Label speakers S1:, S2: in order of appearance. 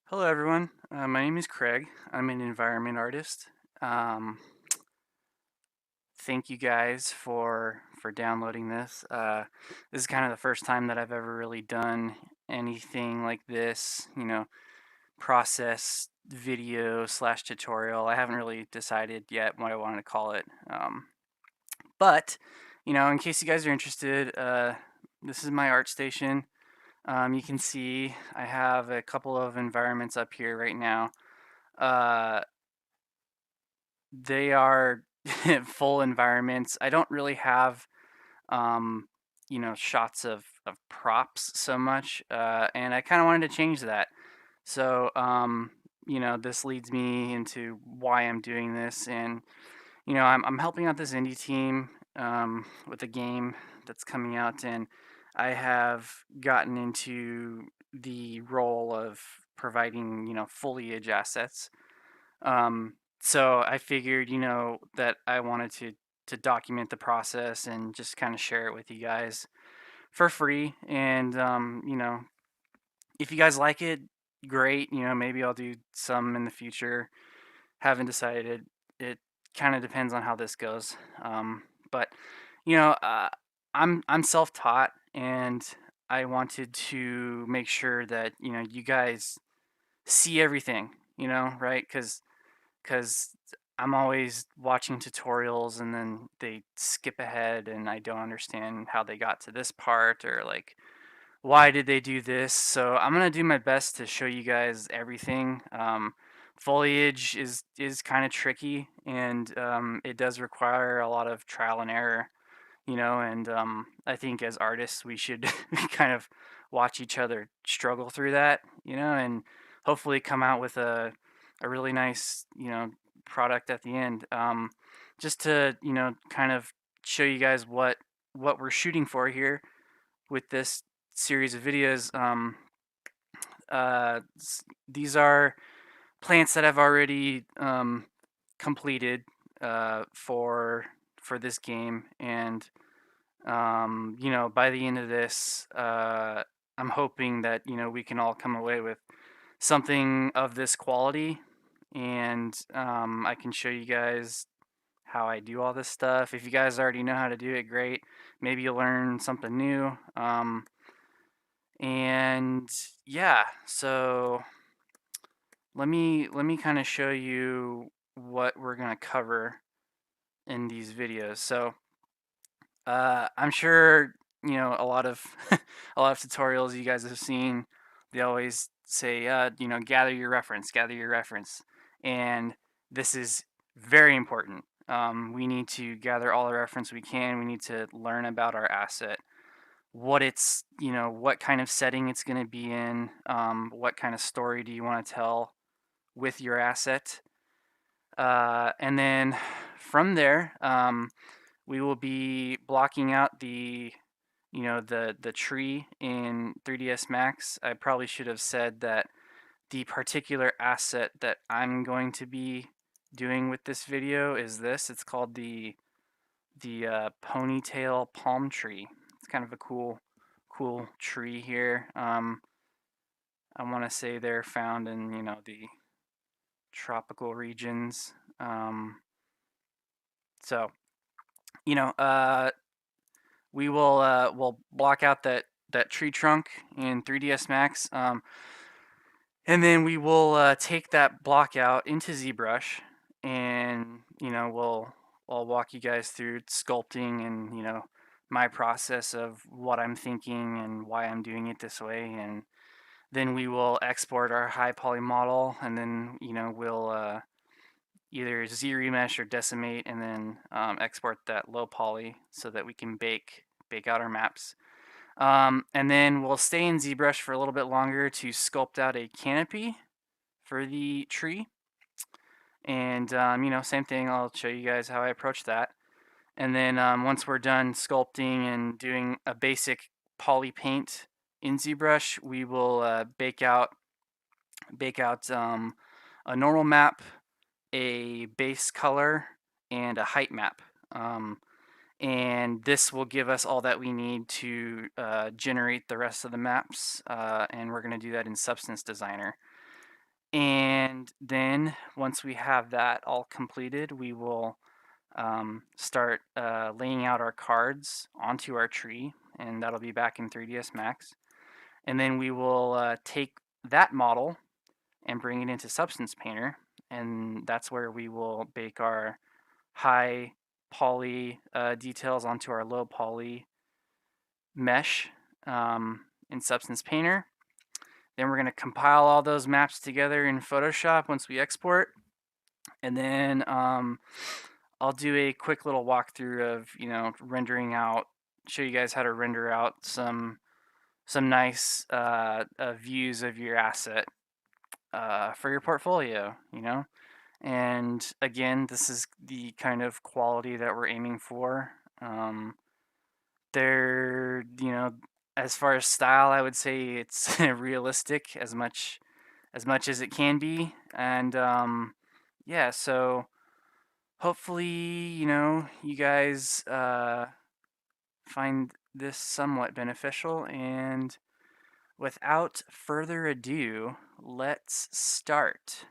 S1: Hello, everyone. My name is Craig. I'm an environment artist. Um, Thank you guys for downloading this. This is kind of the first time that I've ever really done anything like this. Process video slash tutorial. I haven't really decided yet what I wanted to call it. But in case you guys are interested, this is my art station. You can see I have a couple of environments up here right now. Uh, They are full environments. I don't really have, um, shots of props so much, and I kind of wanted to change that. So, this leads me into why I'm doing this, and I'm helping out this indie team with a game that's coming out, and I have gotten into the role of providing, foliage assets. So I figured, that I wanted to document the process and just kind of share it with you guys for free. And if you guys like it, great. Maybe I'll do some in the future. Haven't decided. It kind of depends on how this goes. But you know, uh, I'm self-taught, and I wanted to make sure that you guys see everything. Right? Because I'm always watching tutorials and then they skip ahead and I don't understand how they got to this part or like why did they do this. So I'm gonna do my best to show you guys everything. Foliage is kind of tricky and it does require a lot of trial and error, and I think as artists we should kind of watch each other struggle through that, and hopefully come out with a really nice, product at the end. Just to, kind of show you guys what we're shooting for here with this series of videos. These are plants that I've already completed for this game, and by the end of this, I'm hoping that we can all come away with something of this quality, and I can show you guys how I do all this stuff. If you guys already know how to do it, great. Maybe you'll learn something new. And yeah, so let me kind of show you what we're gonna cover in these videos. So I'm sure a lot of a lot of tutorials you guys have seen. They always say, gather your reference, and this is very important. We need to gather all the reference we can. We need to learn about our asset, what it's, what kind of setting it's going to be in, what kind of story do you want to tell with your asset, and then from there, we will be blocking out the tree in 3ds Max. I probably should have said that the particular asset that I'm going to be doing with this video is this. It's called the Ponytail Palm Tree. It's kind of a cool tree here. I want to say they're found in the tropical regions. So you know we'll block out that tree trunk in 3ds Max, and then we will take that block out into ZBrush, and I'll walk you guys through sculpting and my process of what I'm thinking and why I'm doing it this way, and then we will export our high poly model, and then we'll either Z remesh or decimate, and then export that low poly so that we can bake out our maps. And then we'll stay in ZBrush for a little bit longer to sculpt out a canopy for the tree. And same thing. I'll show you guys how I approach that. And then once we're done sculpting and doing a basic poly paint in ZBrush, we will bake out a normal map, a base color, and a height map. And this will give us all that we need to generate the rest of the maps, and we're going to do that in Substance Designer. And then once we have that all completed, we will start laying out our cards onto our tree, and that'll be back in 3ds Max. And then we will take that model and bring it into Substance Painter, and that's where we will bake our high poly details onto our low poly mesh in Substance Painter. Then we're going to compile all those maps together in Photoshop once we export, and then I'll do a quick little walkthrough of rendering out, show you guys how to render out some nice views of your asset for your portfolio. And again, this is the kind of quality that we're aiming for. They're, as far as style, I would say it's realistic as it can be. And yeah, so hopefully, you guys find this somewhat beneficial. And without further ado, let's start.